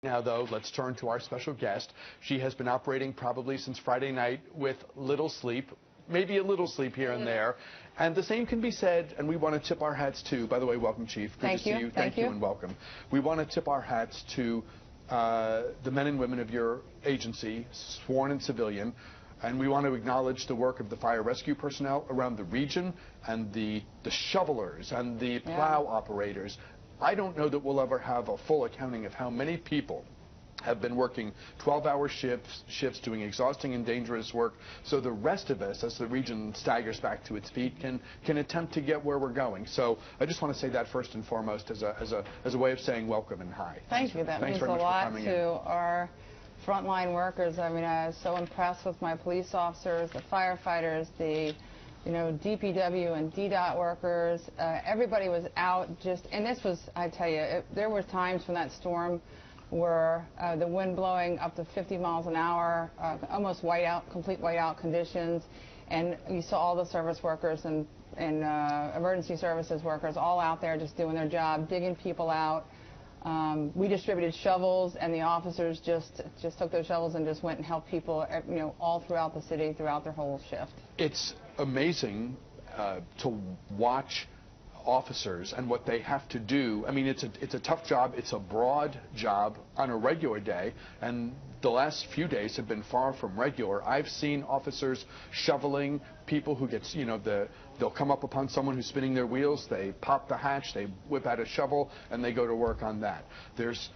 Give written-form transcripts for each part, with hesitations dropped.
Now, though, let's turn to our special guest. She has been operating probably since Friday night with little sleep, maybe a little sleep here and there. And the same can be said, and we want to tip our hats to, by the way, welcome, Chief. Good to see you. Thank you and welcome. We want to tip our hats to the men and women of your agency, sworn and civilian. And we want to acknowledge the work of the fire rescue personnel around the region and the shovelers and the plow operators. I don't know that we'll ever have a full accounting of how many people have been working 12-hour shifts doing exhausting and dangerous work, so the rest of us, as the region staggers back to its feet, can attempt to get where we're going. So I just want to say that first and foremost as a way of saying welcome and hi. Thank you. That means a lot to our frontline workers. I mean, I was so impressed with my police officers, the firefighters, the DPW and DDOT workers. Everybody was out and this was, I tell you, there were times when that storm where the wind blowing up to 50 miles an hour, almost complete whiteout conditions, and you saw all the service workers and emergency services workers all out there just doing their job, digging people out. We distributed shovels, and the officers just took those shovels and just went and helped people, all throughout the city, throughout their whole shift. It's amazing to watch officers and what they have to do. I mean, it's a tough job. It's a broad job on a regular day, and the last few days have been far from regular. I've seen officers shoveling people who get, they'll come up upon someone who's spinning their wheels, they pop the hatch, they whip out a shovel, and they go to work on that. There's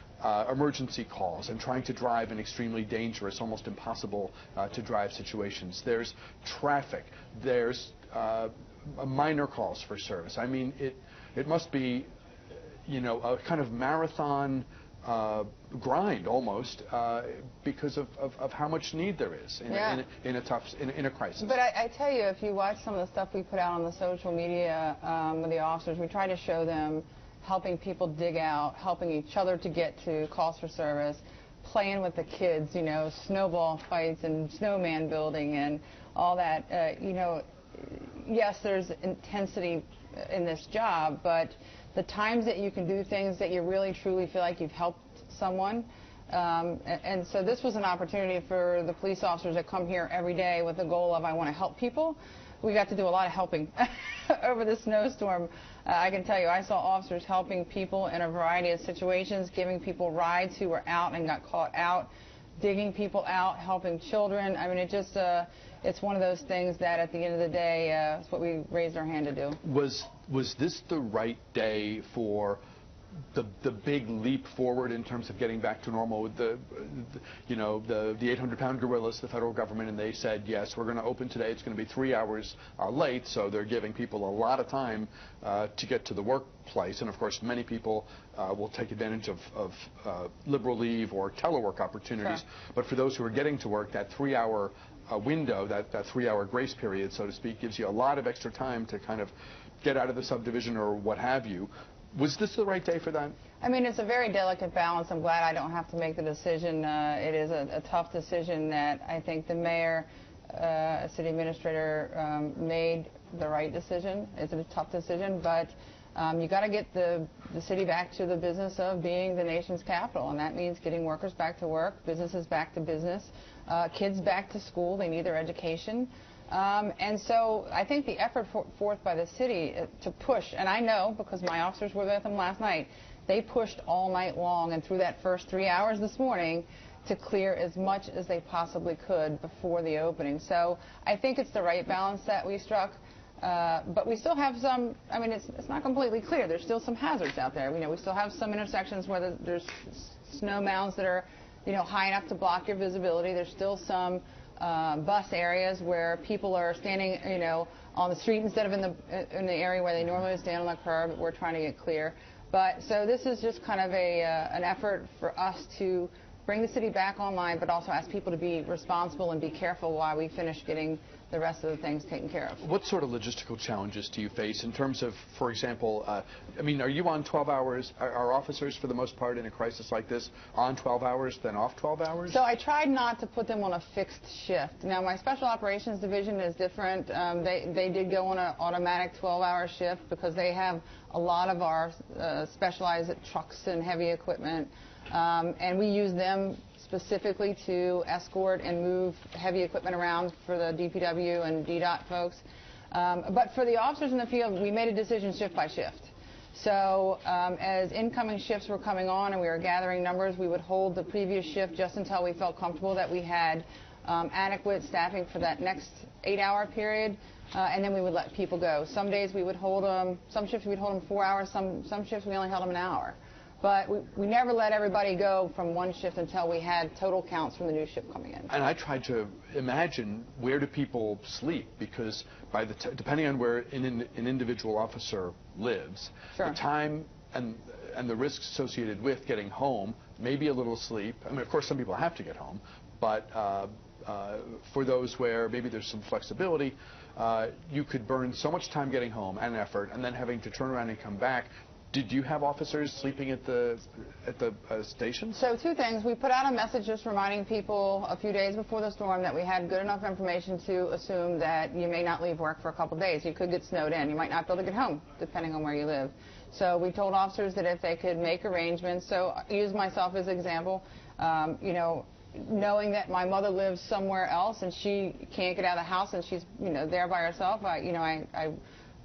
emergency calls and trying to drive in extremely dangerous, almost impossible to drive situations. There's traffic. There's minor calls for service. I mean, it must be, a kind of marathon grind almost because of how much need there is in a crisis. But I tell you, if you watch some of the stuff we put out on the social media with the officers, we try to show them helping people dig out, helping each other to get to calls for service, playing with the kids, snowball fights and snowman building and all that. Yes, there's intensity in this job, but the times that you can do things that you really truly feel like you've helped someone, and so this was an opportunity for the police officers that come here every day with the goal of I want to help people. We got to do a lot of helping over the snowstorm. I can tell you, I saw officers helping people in a variety of situations, giving people rides who were out and got caught out, digging people out, helping children. I mean, it's one of those things that at the end of the day, it's what we raised our hand to do. Was this the right day for the big leap forward in terms of getting back to normal with the 800-pound gorillas, the federal government, and they said, yes, we're going to open today. It's going to be 3 hours late, so they're giving people a lot of time to get to the workplace. And, of course, many people will take advantage of liberal leave or telework opportunities. Sure. But for those who are getting to work, that 3-hour window, that 3-hour grace period, so to speak, gives you a lot of extra time to kind of get out of the subdivision or what have you. Was this the right day for that? I mean, it's a very delicate balance. I'm glad I don't have to make the decision. It is a tough decision that I think the mayor, city administrator made the right decision. It's a tough decision, but you got to get the city back to the business of being the nation's capital, and that means getting workers back to work, businesses back to business, kids back to school. They need their education. And so I think the effort forth by the city to push, and I know because my officers were with them last night, they pushed all night long and through that first 3 hours this morning to clear as much as they possibly could before the opening. So I think it's the right balance that we struck. But we still have some, I mean, it's not completely clear. There's still some hazards out there. We still have some intersections where there's snow mounds that are, high enough to block your visibility. There's still some bus areas where people are standing, on the street instead of in the area where they normally stand on the curb. We're trying to get clear. But so this is just kind of an effort for us to bring the city back online, but also ask people to be responsible and be careful while we finish getting the rest of the things taken care of. What sort of logistical challenges do you face in terms of, for example, I mean, are you on 12 hours? Are officers, for the most part, in a crisis like this, on 12 hours, then off 12 hours? So I tried not to put them on a fixed shift. Now, my special operations division is different. They did go on an automatic 12-hour shift because they have a lot of our specialized trucks and heavy equipment. and we use them specifically to escort and move heavy equipment around for the DPW and DDOT folks. But for the officers in the field, we made a decision shift by shift. So as incoming shifts were coming on and we were gathering numbers, we would hold the previous shift just until we felt comfortable that we had adequate staffing for that next 8-hour period, and then we would let people go. Some days we would hold them, some shifts we'd hold them 4 hours, some shifts we only held them an hour. But we never let everybody go from one shift until we had total counts from the new shift coming in. And I tried to imagine, where do people sleep? Because depending on where an individual officer lives, Sure. the time and the risks associated with getting home, maybe a little sleep. I mean, of course, some people have to get home, but for those where maybe there's some flexibility, you could burn so much time getting home and effort, and then having to turn around and come back. Did you have officers sleeping at the stations? So 2 things. We put out a message just reminding people a few days before the storm that we had good enough information to assume that you may not leave work for a couple days. You could get snowed in. You might not be able to get home, depending on where you live. So we told officers that if they could make arrangements. So I use myself as an example. Knowing that my mother lives somewhere else and she can't get out of the house and she's there by herself, I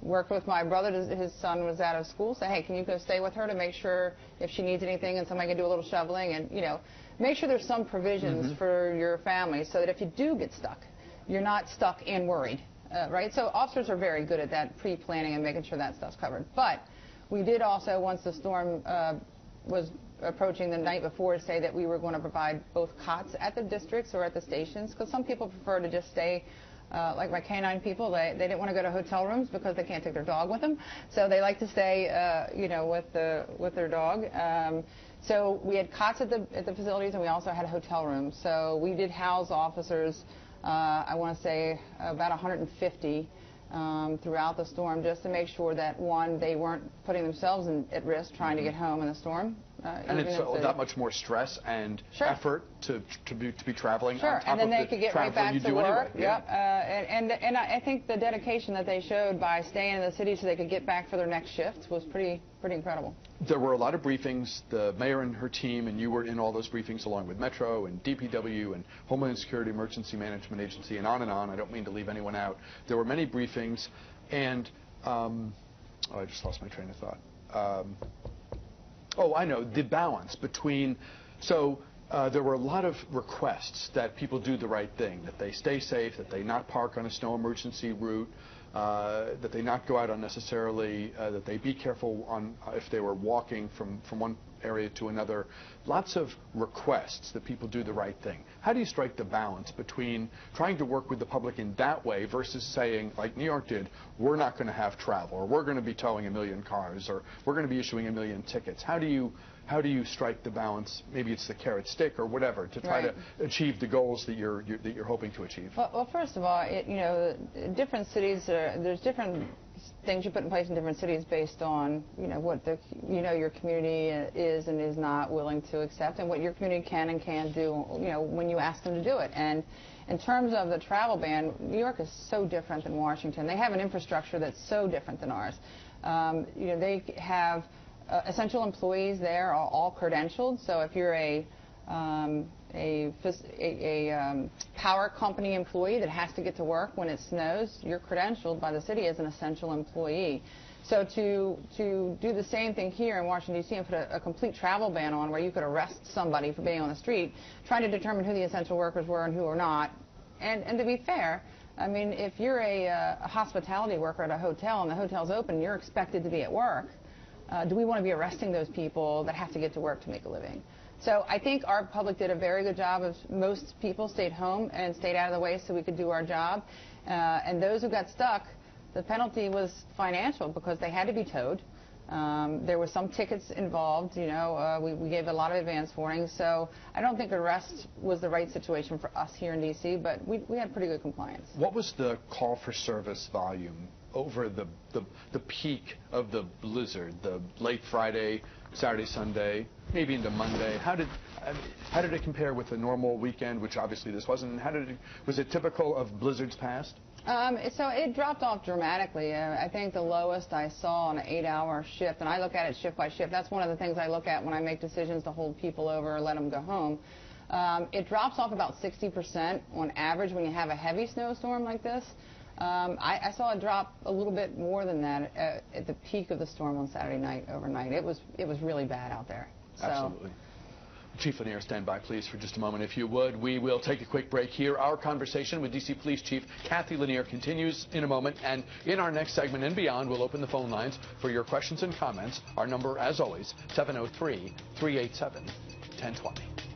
worked with my brother. His son was out of school. Said, hey, can you go stay with her to make sure if she needs anything and somebody can do a little shoveling and make sure there's some provisions for your family so that if you do get stuck, you're not stuck and worried, right? So officers are very good at that pre-planning and making sure that stuff's covered. But we did also, once the storm was approaching the night before, say that we were going to provide both cots at the districts or at the stations, because some people prefer to just stay. Like my canine people, they didn't want to go to hotel rooms because they can't take their dog with them, so they like to stay, with their dog. So we had cots at the facilities, and we also had hotel rooms. So we did house officers. I want to say about 150 throughout the storm, just to make sure that one, they weren't putting themselves at risk trying to get home in the storm. And it's that much more stress and Sure. effort to be traveling. Sure, on top and then of they the could get right travel back you to do work. anyway. Yeah. Yep. And I think the dedication that they showed by staying in the city so they could get back for their next shift was pretty incredible. There were a lot of briefings. The mayor and her team, and you were in all those briefings along with Metro and DPW and Homeland Security Emergency Management Agency and on and on. I don't mean to leave anyone out. There were many briefings, and I just lost my train of thought. I know, the balance between, there were a lot of requests that people do the right thing, that they stay safe, that they not park on a snow emergency route, that they not go out unnecessarily, that they be careful on if they were walking from one area to another. Lots of requests that people do the right thing. How do you strike the balance between trying to work with the public in that way versus saying, like New York did, we're not going to have travel, or we're going to be towing 1 million cars, or we're going to be issuing 1 million tickets? How do you strike the balance? Maybe it's the carrot stick or whatever to try to achieve the goals that you're hoping to achieve. Well, first of all, different cities there's different things you put in place in different cities based on what your community is and is not willing to accept, and what your community can and can't do when you ask them to do it. And in terms of the travel ban, New York is so different than Washington. They have an infrastructure that's so different than ours. They have essential employees there are all credentialed. So if you're a power company employee that has to get to work when it snows, you're credentialed by the city as an essential employee. So to do the same thing here in Washington, D.C. and put a complete travel ban on where you could arrest somebody for being on the street, trying to determine who the essential workers were and who are not. And to be fair, I mean, if you're a hospitality worker at a hotel and the hotel's open, you're expected to be at work. Do we want to be arresting those people that have to get to work to make a living? So I think our public did a very good job of most people stayed home and stayed out of the way so we could do our job. And those who got stuck, the penalty was financial because they had to be towed. There were some tickets involved. We gave a lot of advance warnings. So I don't think arrest was the right situation for us here in D.C., but we had pretty good compliance. What was the call for service volume over the peak of the blizzard, the late Friday, Saturday, Sunday, maybe into Monday? How did it compare with a normal weekend, which obviously this wasn't? Was it typical of blizzards past? So it dropped off dramatically. I think the lowest I saw on an 8-hour shift, and I look at it shift by shift. That's one of the things I look at when I make decisions to hold people over or let them go home. It drops off about 60% on average when you have a heavy snowstorm like this. I saw it drop a little bit more than that at the peak of the storm on Saturday night, overnight. It was really bad out there. So. Absolutely. Chief Lanier, stand by, please, for just a moment, if you would. We will take a quick break here. Our conversation with D.C. Police Chief Kathy Lanier continues in a moment, and in our next segment and beyond, we'll open the phone lines for your questions and comments. Our number, as always, 703-387-1020.